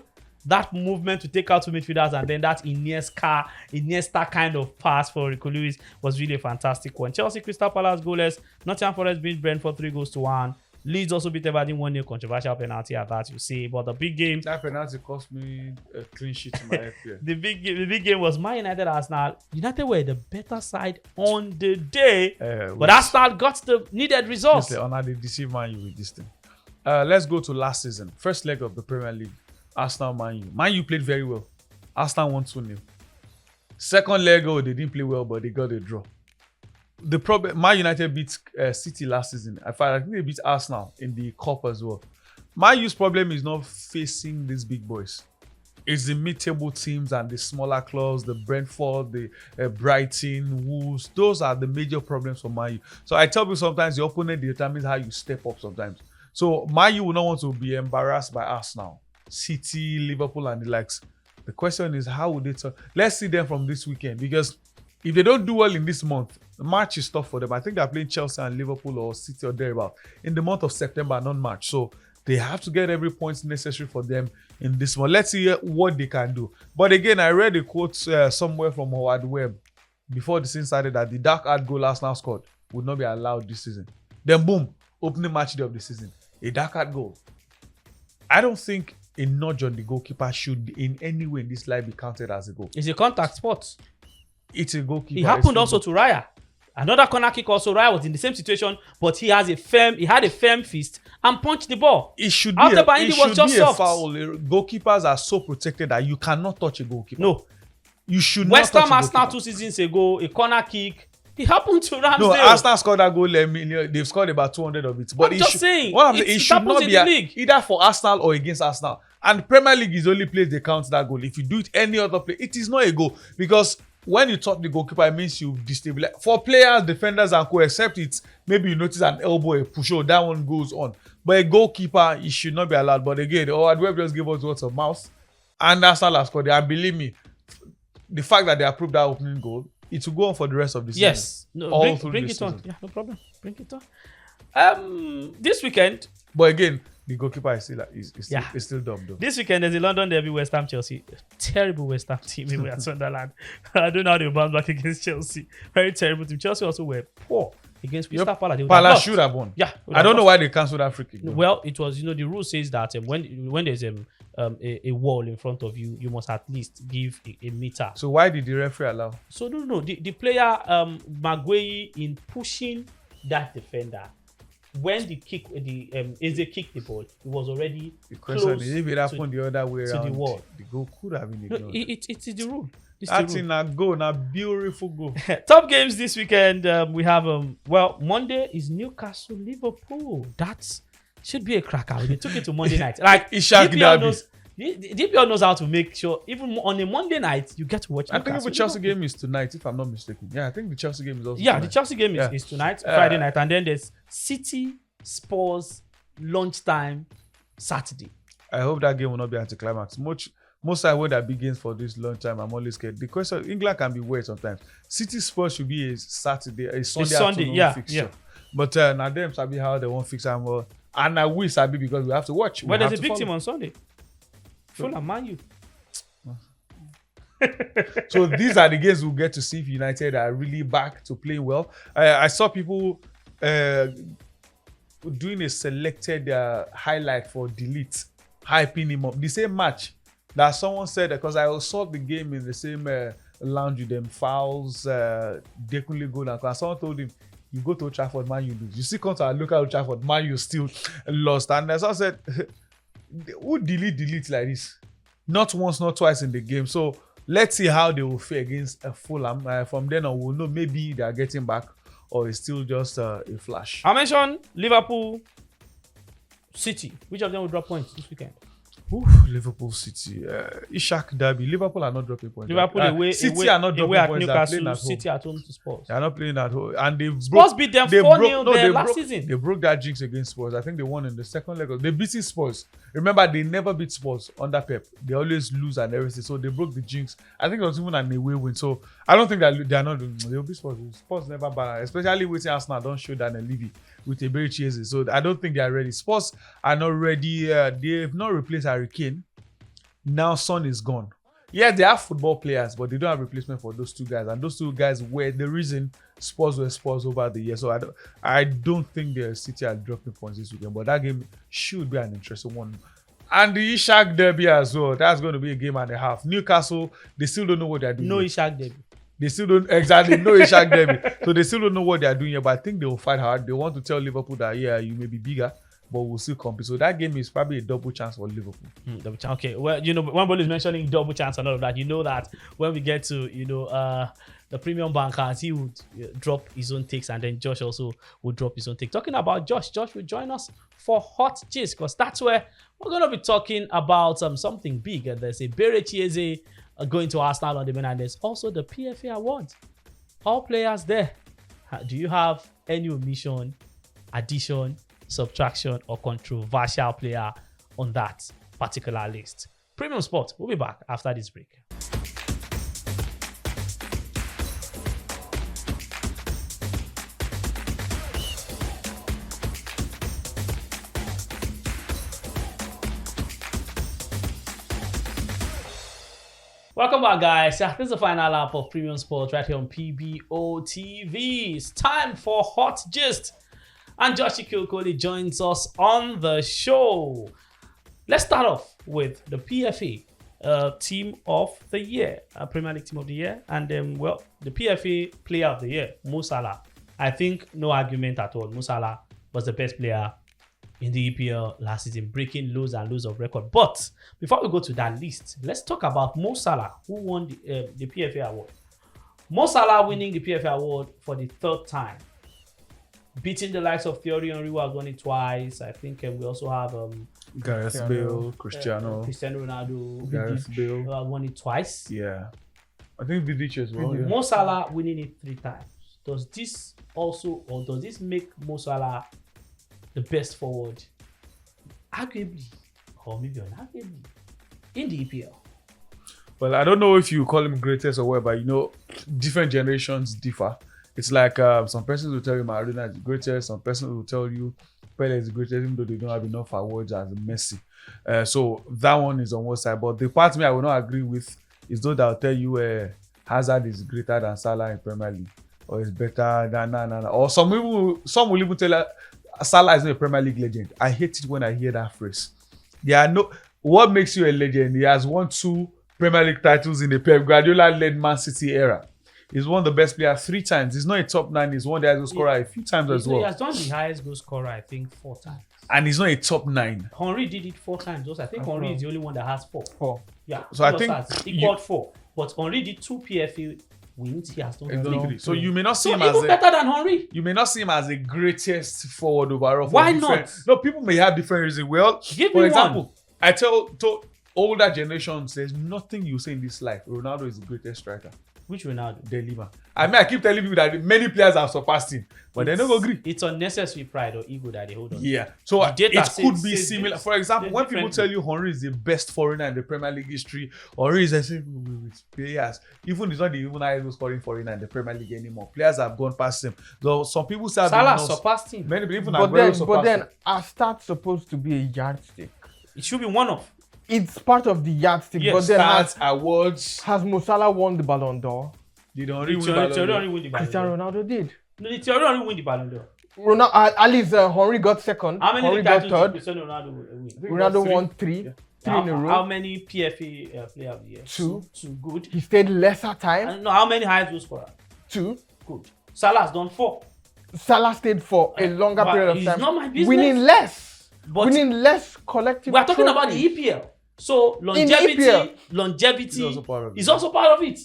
that movement to take out two midfielders, and then that Iniesta kind of pass for Rico Lewis was really a fantastic one. Chelsea, Crystal Palace goalless. Nottingham Forest beat Brentford 3-1. Leeds also beat Everton 1-0. Controversial penalty at that, you see. But the big game, that penalty cost me a clean sheet in my FPL. the big game was Man United Arsenal. United were the better side on the day, but Arsenal got the needed results. They deceive Man U with this thing. Let's go to last season. First leg of the Premier League. Arsenal, Man U. Man U played very well. Arsenal won 2-0. Second leg, they didn't play well, but they got a draw. The problem, Man United beat City last season. I think they beat Arsenal in the cup as well. Man U's problem is not facing these big boys. It's the mid-table teams and the smaller clubs, the Brentford, the Brighton, Wolves. Those are the major problems for Man U. So I tell you sometimes the opponent determines how you step up sometimes. So Man U will not want to be embarrassed by Arsenal, City, Liverpool, and the likes. The question is, how would they turn? Let's see them from this weekend, because if they don't do well in this month, the March is tough for them. I think they're playing Chelsea and Liverpool or City or thereabout in the month of September, not March. So they have to get every point necessary for them in this month. Let's see what they can do. But again, I read a quote somewhere from Howard Webb before the season started that the dark art goal Arsenal scored would not be allowed this season. Then boom, opening match day of the season, a dark art goal. I don't think a nudge on the goalkeeper should in any way in this life be counted as a goal. It's a contact sport. It's a goalkeeper. It happened also to Raya. Another corner kick also. Raya was in the same situation, but he had a firm fist and punched the ball. It should be After a foul. Goalkeepers are so protected that you cannot touch a goalkeeper. No. You should West not Ham touch a Arsenal goalkeeper. 2 seasons ago, a corner kick. It happened to Ramsdale. No, Arsenal scored that goal. They've scored about 200 of it. But I'm just saying, it should not be either for Arsenal or against Arsenal. And Premier League is the only place they count that goal. If you do it any other place, it is not a goal. Because when you touch the goalkeeper, it means you destabilize. For players, defenders, and co, except it's maybe you notice an elbow, a push, or that one goes on. But a goalkeeper, it should not be allowed. But again, Howard just gave us words of mouth. And Arsenal has scored it. And believe me, the fact that they approved that opening goal, it will go on for the rest of the season. Yes. No, bring it on. Yeah, no problem. Bring it on. This weekend. But again, The goalkeeper is still dumb though. This weekend there's a London derby, West Ham Chelsea. Terrible West Ham team away at Sunderland. I don't know how they bounce back against Chelsea. Very terrible team. Chelsea also were poor against Crystal Palace. They would have Palace lost. should have won. Yeah, I don't know why they cancelled that free kick. though. Well, it was, the rule says that when there's a wall in front of you, you must at least give a meter. So why did the referee allow? So no, the player Maguire in pushing that defender, when the Eze kicked the ball, it was already The question close is if it happened the other way to the around, wall. the goal could have been No, ignored. it's the rule. It's That the thing na goal, na beautiful goal. rule. Top games this weekend. We have Monday is Newcastle Liverpool. That should be a cracker. They took it to Monday night. Like Ishak DPL derby. knows. The DPL knows how to make sure even on a Monday night you get to watch. I think Newcastle the Chelsea Liverpool. game is tonight, if I'm not mistaken. Yeah, I think the Chelsea game is also Yeah, tonight. the Chelsea game Yeah. is tonight, Friday night, and then there's City Spurs lunchtime Saturday. I hope that game will not be anticlimax. Most I would that begins for this long time. I'm always scared. The question, England can be weird sometimes. City Spurs should be a Sunday afternoon yeah, fixture. yeah. But now them sabi how they won't fix them. And I will sabi because we have to watch. But there's a big team on Sunday. Fulham, Man U. So these are the games we'll get to see if United are really back to playing well. I saw people doing a selected highlight for Delete, hyping him up. The same match that someone said, because I saw the game in the same lounge with them, fouls, Dekunle goal, and someone told him, you go to Old Trafford, Man, you lose. You see, come to our local Old Trafford, Man, you still lost. And someone said, who delete like this? Not once, not twice in the game. So let's see how they will fare against Fulham. From then on, we'll know maybe they are getting back or it's still just a flash. I mentioned Liverpool, City. Which of them will drop points this weekend? Oof, Liverpool City. Ishak Derby. Liverpool are not dropping points. Liverpool away, City away, are not dropping away at points. They are playing Newcastle, at home. City at home to Spurs. They are not playing at home. And they Spurs beat them 4-0 there last broke, season. They broke that jinx against Spurs. I think they won in the second leg. They beat Spurs. Remember, they never beat Spurs under Pep. They always lose and everything. So they broke the jinx. I think it was even an away win. So I don't think that they are not. They'll beat Spurs. Spurs never bad. Especially with Arsenal. Don't show Daniel Levy with a very cheesy. So I don't think they are ready. Spurs are not ready. They have not replaced Harry Kane. Now Son is gone. Yeah, they have football players, but they don't have replacement for those two guys. And those two guys were the reason Spurs were Spurs over the year. So I don't think the City are dropping points this weekend. But that game should be an interesting one. And the Ishak Derby as well. That's going to be a game and a half. Newcastle, they still don't know what they're doing. No yet. Ishak Derby. They still don't exactly know Ishak Derby. So they still don't know what they're doing here. But I think they will fight hard. They want to tell Liverpool that, yeah, you may be bigger, but we'll still compete. So that game is probably a double chance for Liverpool. Double chance. Okay, well, when Bolu is mentioning double chance and all of that, you know that when we get to, the premium bankers, he would drop his own takes, and then Josh also would drop his own take. Talking about Josh will join us for Hot Gist, because that's where we're going to be talking about something big. There's a Bere Chieze going to Arsenal on the main, and there's also the PFA Award. All players there. Do you have any omission, addition, subtraction, or controversial player on that particular list? Premium Sport, we'll be back after this break. Welcome back, guys. This is the final lap of Premium Sport right here on PBO TV. It's time for Hot Gist. And Josh Kilcoli joins us on the show. Let's start off with the PFA Team of the Year, Premier League Team of the Year, and then, the PFA Player of the Year, Mo Salah. I think no argument at all. Mo Salah was the best player in the EPL last season, breaking loads and loads of record. But before we go to that list, let's talk about Mo Salah, who won the PFA award. Mo Salah winning the PFA award for the third time, beating the likes of Thierry Henry, who has won it twice. I think we also have Gareth Bale, Cristiano Ronaldo, Gareth Bale, who has won it twice. Yeah, I think Vidic as well. Yeah. Mo Salah winning it 3 times. Does this make Mo Salah the best forward, arguably, or maybe unarguably, in the EPL? Well, I don't know if you call him greatest or whatever. Different generations differ. It's like some persons will tell you Maradona is the greatest. Some persons will tell you Pele is the greatest, even though they don't have enough awards as Messi. So that one is on one side. But the part me I will not agree with is those that will tell you Hazard is greater than Salah in Premier League, or is better than or some will even tell Salah is not a Premier League legend. I hate it when I hear that phrase. There are no. What makes you a legend? He has won 2 Premier League titles in the Pep Guardiola-led Man City era. He's one of the best players 3 times. He's not a top 9. He's one of the highest goal scorer a few times as well. He has done the highest goal scorer, I think, 4 times. And he's not a top 9. Henry did it 4 times. Also, I think Henry is the only one that has 4. 4. Yeah. So I think equaled 4. But Henry did 2 PFA wins. He has done 3. So you may not see So him as even better than Henry. you may not see him as the greatest forward overall. Why not? No, people may have different reasons. Well, Give for me example, one. I tell older generations, there's nothing you say in this life. Ronaldo is the greatest striker. Which Ronaldo? De Lima. I mean, I keep telling you that many players have surpassed him, but they don't agree. It's unnecessary pride or ego that they hold on. Yeah. So The data it could says- be says similar. this. For example, Says when people tell differently. you Henry is the best foreigner in the Premier League history, Henry is the same with players. Even he's not the even highest scoring foreigner in the Premier League anymore. Players have gone past him. Though some people say Salah surpassed him. many people even But Aguero then, surpassed him. are stats supposed to be a yardstick? It should be one of. It's part of the yardstick. Yes, but then Stats, awards. has Mo Salah won the Ballon d'Or? Did Henry win Theory Ballon d'Or? only win the Ballon Cristiano d'Or. Ronaldo did. No, the Theory only win the Ballon d'Or. At least Henry got second. How many Henry got titles did third. Cristiano Ronaldo win? Ronaldo Three. won 3. Yeah. 3 in a How row. many PFA player of the year? 2. 2. Good. He stayed lesser I time. don't know how many highest goal scorer. 2. Good. Salah has done 4. Salah stayed for a longer But period of it's time. not my business. Winning less. But Winning less collective. we are talking about trophies. the EPL. So In EPL. longevity Is also part of it. is also part of it.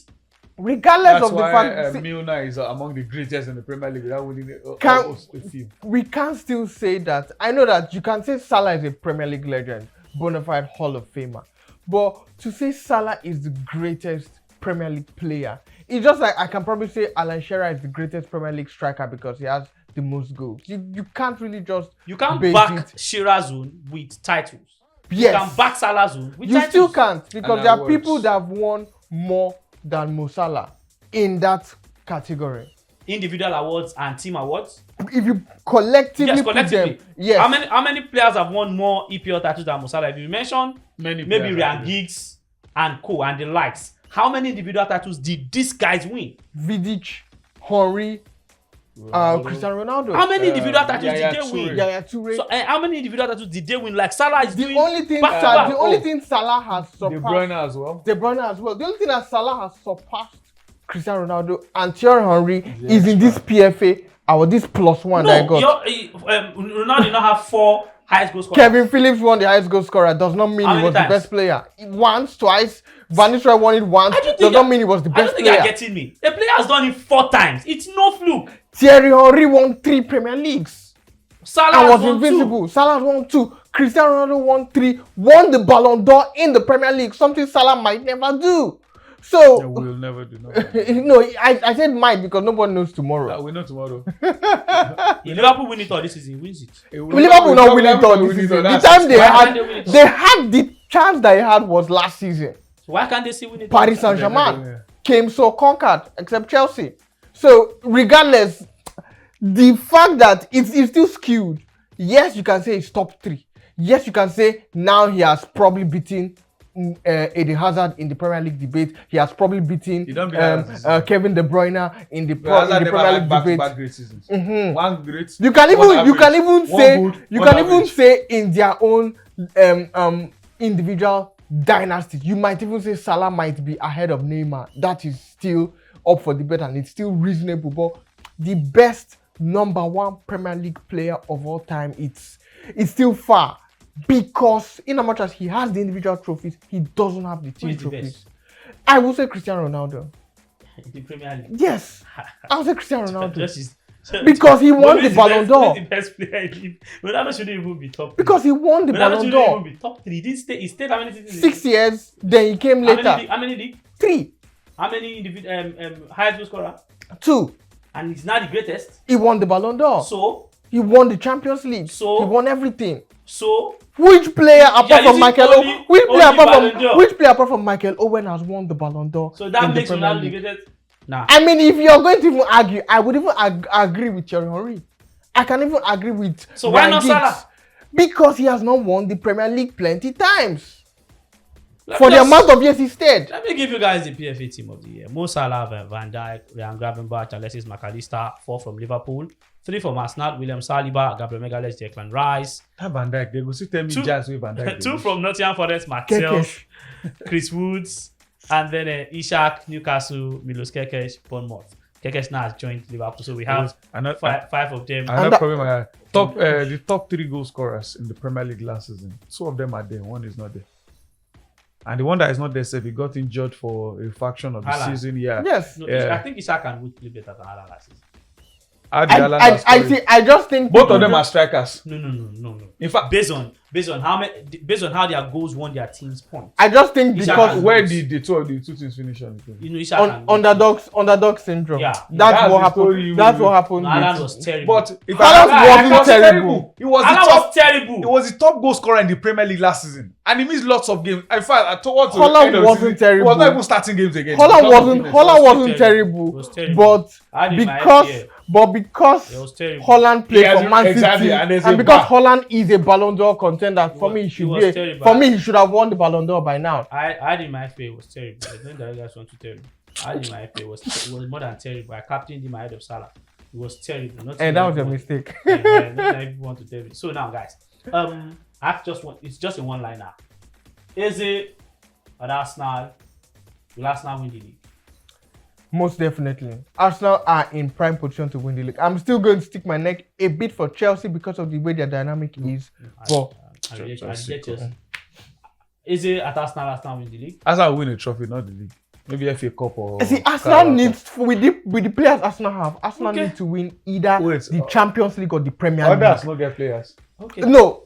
Regardless That's of the why fact, Milner is among the greatest in the Premier League without winning Can- almost a few. we can still say that. I know that you can say Salah is a Premier League legend, bona fide Hall of Famer. But to say Salah is the greatest Premier League player, it's just like I can probably say Alan Shearer is the greatest Premier League striker because he has the most goals. You can't really just You can't base back it. Shearer's own with titles. Yes. You can back Salah's own with You titles. still can't because And there are awards. people that have won more than Mo Salah in that category. Individual awards and team awards. If you collectively Yes, put collectively. them, yes. How many players have won more EPL titles than Mo Salah? If you mention Many maybe players Ryan have Giggs and co and the likes, how many individual titles did these guys win? Vidic, Henry, Cristiano Ronaldo. How many individual titles Yaya did they Toure. win? Yaya Toure. So, how many individual titles did they win? Like Salah is The doing only thing, back to back. the only thing Salah has De surpassed Bruyne as well. De Bruyne as well. The only thing that Salah has surpassed Cristiano Ronaldo and Thierry Henry is in this PFA or this +1 that I got. Ronaldo did not have 4 highest goal scorers. Kevin Phillips won the highest goal scorer. Does not mean How he many was times? the best player. Once, twice. Van Nistelrooy won it once. I don't think Does not you- mean he was the I best don't think you're player. getting me. A player has done it 4 times. It's no fluke. Thierry Henry won 3 Premier Leagues Salah and has was won 2. invincible. Salah won 2. Cristiano Ronaldo won 3. Won the Ballon d'Or in the Premier League. Something Salah might never do. So Yeah, we'll never do. No, no, I said might because nobody knows tomorrow. we know tomorrow. If Liverpool win it all this season, he wins it. Liverpool not winning it all this season. The time they Why had, can't they win it all? they had the chance that they had was last season. So why can't they still win it all? Paris Saint-Germain Yeah. came so conquered, except Chelsea. So regardless, the fact that it's still skewed. Yes, you can say it's top 3. Yes, you can say now he has probably beaten Eden Hazard in the Premier League debate. He has probably beaten He don't beat Hazard. Kevin De Bruyne in the, Hazard in the never Premier had League back-to-back debate. great seasons. Mhm. One great. You can one even average. say One good, you one can even average. say in their own individual dynasty. You might even say Salah might be ahead of Neymar. That is still up for debate and it's still reasonable. But the best #1 Premier League player of all time, it's still far because in as much as he has the individual trophies, he doesn't have the Who team is the trophies. best? I will say Cristiano Ronaldo. In the Premier League. Yes, I'll say Cristiano Ronaldo. Just is- Because he won Who is the Ballon best- who d'Or. is the best player in the Ronaldo shouldn't even be top 3. Because he won the Ronaldo Ballon shouldn't d'Or. even be top 3. He stayed how many seasons? 6 years, then he came How later. many league? How many league? 3, How many highest goal scorer? 2. And he's not the greatest. He won the Ballon d'Or. So He won the Champions League. So- He won everything. so Which player apart from using Michael only- Owen? Which player only apart Ballon from d'Or. which player apart from Michael Owen has won the Ballon d'Or? so that in the makes Premier Ronaldo the League? greatest. Nah. I mean, if you're going to even argue, I would even agree with Thierry Henry. I can even agree with. So why Ryan not Giggs. Salah? Because he has not won the Premier League plenty times. Let For me the just- amount of years he stayed. Let me give you guys the PFA team of the year. Mo Salah, Van Dijk, Ryan Gravenberch, Alexis McAllister. 4 from Liverpool. 3 from Arsenal, William Saliba, Gabriel Magalhaes, Declan Rice. That Van Dijk, they go see tell me 2 jazz with Van Dijk. 2 from Nottingham Forest, Martials, Chris Woods, and then Ishak, Newcastle, Milos Kekes, Bournemouth. Kekes now has joined Liverpool, so we have five of them. Another problem I had. The top 3 goal scorers in the Premier League last season. 2 of them are there, 1 is not there. And the one that is not there, said he got injured for a fraction of the Haaland. season. Yeah. Yes. No, Yeah. I think Ishak and Wood play better than Haaland last season. How did Haaland have I scored? see. I just think Both of them are strikers. No. In fact, Based on how their goals won their team's points. I just think Ishak because and- where did the two teams finish on? You know, Ishak and underdog syndrome. Yeah. That's That's what the happened. story That's we- what happened. Haaland with- was terrible. But if Haaland I wasn't terrible. He was the Haaland top. was terrible. He was the top goal scorer in the Premier League last season, and he missed lots of games. In fact, towards the Haaland end of the wasn't season, terrible. He was not even starting games again. Holland Because of wasn't fitness. Holland was wasn't terrible. terrible, It was terrible. I but did my because FPL. because It was terrible. Holland played Yes, for Man City, exactly, and there's a and because bar. Holland is a Ballon d'Or contender, for me he should was be. terrible. For me, he should have won the Ballon d'Or by now. I did my FPL was terrible. I think the guys want to tell you. I did my FPL was more than terrible. I captained him ahead of Salah. It was terrible. Not And that was a everyone- mistake. not everyone want to tell me. So now, guys, I've just one. It's just a one liner. Is it at Arsenal? Will Arsenal win the league? Most definitely. Arsenal are in prime position to win the league. I'm still going to stick my neck a bit for Chelsea because of the way their dynamic is. But I reject Chelsea. Is it at Arsenal win the league? Arsenal win a trophy, not the league. Maybe FA Cup or. see, Arsenal needs with the players Arsenal have. Arsenal Okay. need to win either Wait, the Champions League or the Premier Others League. not get players. Okay. No,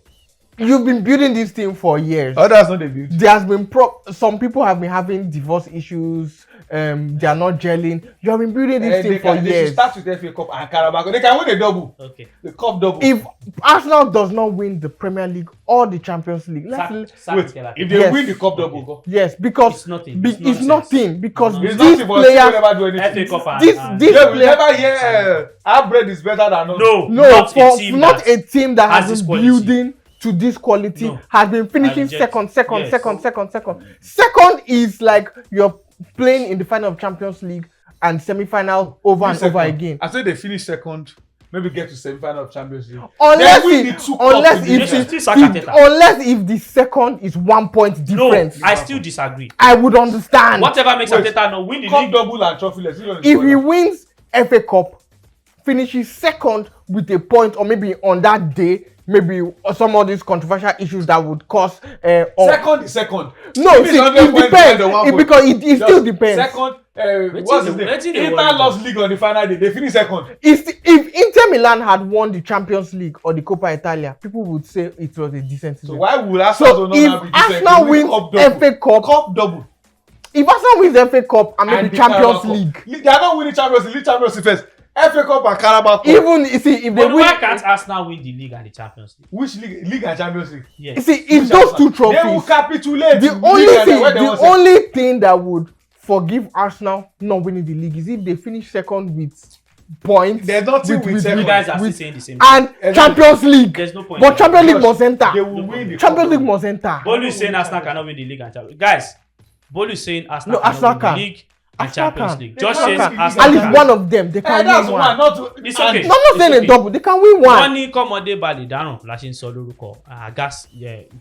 you've been building this team for years. Others not the build. There has been some people have been having divorce issues. They are not gelling. You have been building this team for They should years. start with FA Cup and Carabao. They can win a double. Okay. The cup double. If Arsenal does not win the Premier League or the Champions League, Wait, if they Yes. win the cup double, go. yes, because It's nothing. it's It's nothing because It's It's these nothing, but still players. never do anything. FA Cup and This and- this Yeah, we player, never hear our bread is better than us. no, no, not for a team not that a team that has has this been quality. building to this quality No. has been finishing reject. second. Yes. Second is like you're playing in the final of Champions League and semi-final over and over again. I say they finish second, maybe get to semi-final of Champions League. Unless Then win if the 2 unless cups in if the Yes, still sack Arteta. unless if the second is 1 point No, difference, I still disagree. I would understand. Whatever makes Wait. Arteta not win the Cup league. double and trophy. Let's see If he wins FA Cup, finishes second with a point, or maybe on that day, maybe some of these controversial issues that would cause. second is second. No, If it's see, 100 it points depends. behind the 1 point. Because it still Just depends. Second, what's his name? letting the Inter world lost go. league on the final day. They finish second. If Inter Milan had won the Champions League or the Coppa Italia, people would say it was a decent So season. why would Arsenal So not if be Arsenal wins FA Cup, Cup double if Arsenal wins FA Cup and maybe the Champions Carabao League, Cup. They are not winning Champions League. League Champions League first. FA Cup and Carabao Cup. even you see if they But win, why can't Arsenal win the league and the Champions League? Which league and Champions League? you Yes. see if those two They will trophies, capitulate. the in only league and thing when they want the to- only thing that would forgive Arsenal not winning the league is if they finish second with points. There's nothing with You second. guys are still with- saying the same. And Exactly. Champions League. There's no point. But Champions League must They enter. will win the Champions cup League double. must enter. Bolu is saying Arsenal cannot win the league and Champions. Guys, Bolu is saying Arsenal No, cannot Arsenal win can. the league and Arsenal Champions can. League. They Just can says win. Arsenal At least can. one of them, they can That's win one. one. Not to, It's and- okay. No, I'm not saying It's a double. They can win one. Wọ́n ní kọ́mọdé balẹ̀ dáràn la ṣe ń sọ lórúkọ. Gas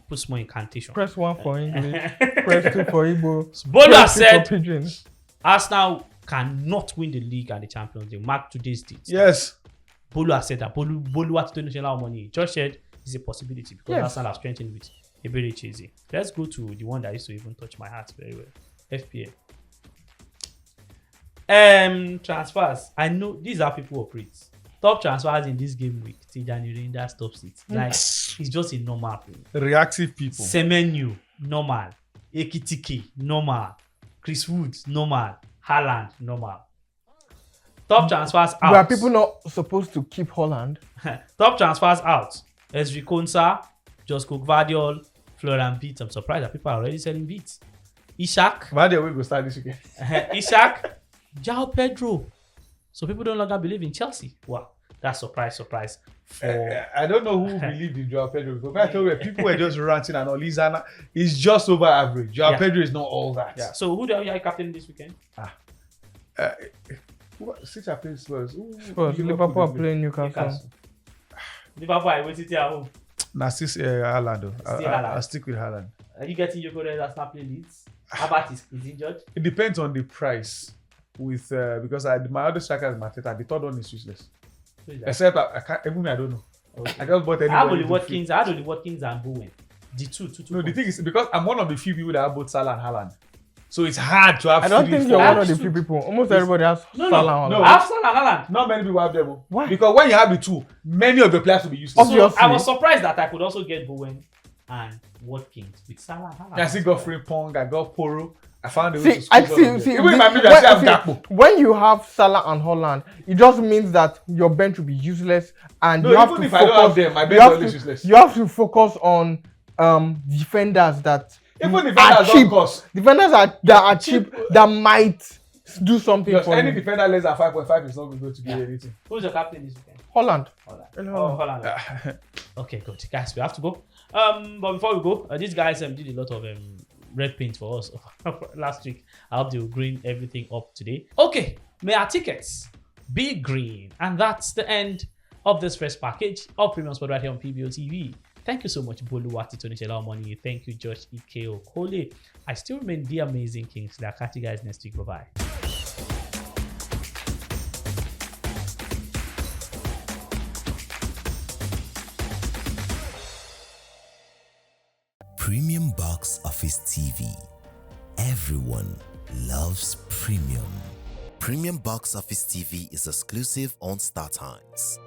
put small incantation. Press 1 for English. Press 2 for Igbo. Bolu has Press 3 for said Pidgin. Arsenal cannot win the league and the Champions League. Mark today's date. Yes. Bolu has said that. Bolu what to know money. Just said it's a possibility because Yes. Arsenal have strengthened with Ebere Cheze. Let's go to the one that used to even touch my heart very well. FPL. Transfers. I know these are people operate. Top transfers in this game week. Tijani Reinders tops it. Like it's just a normal thing. Reactive people. Semenyo, normal. Ekitike, normal. Chris Woods, normal. Haaland, normal. Top transfers out. Were people not supposed to keep Holland? Top transfers out. Ezri Konsa, Josko Gvardiol, Florian Wirtz. I'm surprised that people are already selling Wirtz. Ishak, Why they will start this weekend? Ishak, João Pedro. So people don't longer believe in Chelsea. Wow. That's surprise. For I don't know who believed in Joao Pedro because when I told you people were just ranting and all. He's just over average. Joao Yeah. Pedro is not all that. yeah. So who are you captain this weekend? Since I played Spurs, Spurs, Liverpool are playing Newcastle. Liverpool, I waited here at home. Nah, still Haaland. Still Haaland. I'll stick with Haaland. Are you getting your Yokore's that start playing Leeds? Havertz is injured. It depends on the price. With because my other striker is Mateta. The third one is useless. Who is that? Except I can't. Even I don't know. Okay. I just bought I have anybody. only Watkins and Bowen. The two. No, the thing is because I'm one of the few people that have both Salah and Haaland. So it's hard to have. I don't three, think four. you're one of the few people. Almost everybody has Salah. no. I have Salah and Haaland. Not many people have them. Oh. Why? Because when you have the two, many of the players will be useless. Obviously. So I was surprised that I could also get Bowen and Watkins with Salah and Haaland. I still got Frimpong. I got Poro. I found a way to See, I squeeze all of see. them. Even in my midfield, I still have Gakpo. When you have Salah and Holland, it just means that your bench will be useless, and No, you have even to if I don't have focus. them, my You bench is have always to. useless. You have to focus on defenders that Even are defenders cheap. don't cost. Defenders that are cheap that might do something Because for any you. defender less than 5.5 is not going to give you anything. Who's your captain this weekend? Holland. Holland. Hello. Oh, Holland. Okay, good. Guys, we have to go. But before we go, these guys did a lot of red paint for us last week. I hope they will green everything up today. Okay, may our tickets be green. And that's the end of this first package of Premium Sport right here on PBO TV. Thank you so much, Boluwati Tony Money. Thank you, Josh Ikeo Kole. I still remain the amazing Kings. I'll catch you guys next week. Bye-bye. Premium Box Office TV. Everyone loves premium. Premium Box Office TV is exclusive on StarTimes.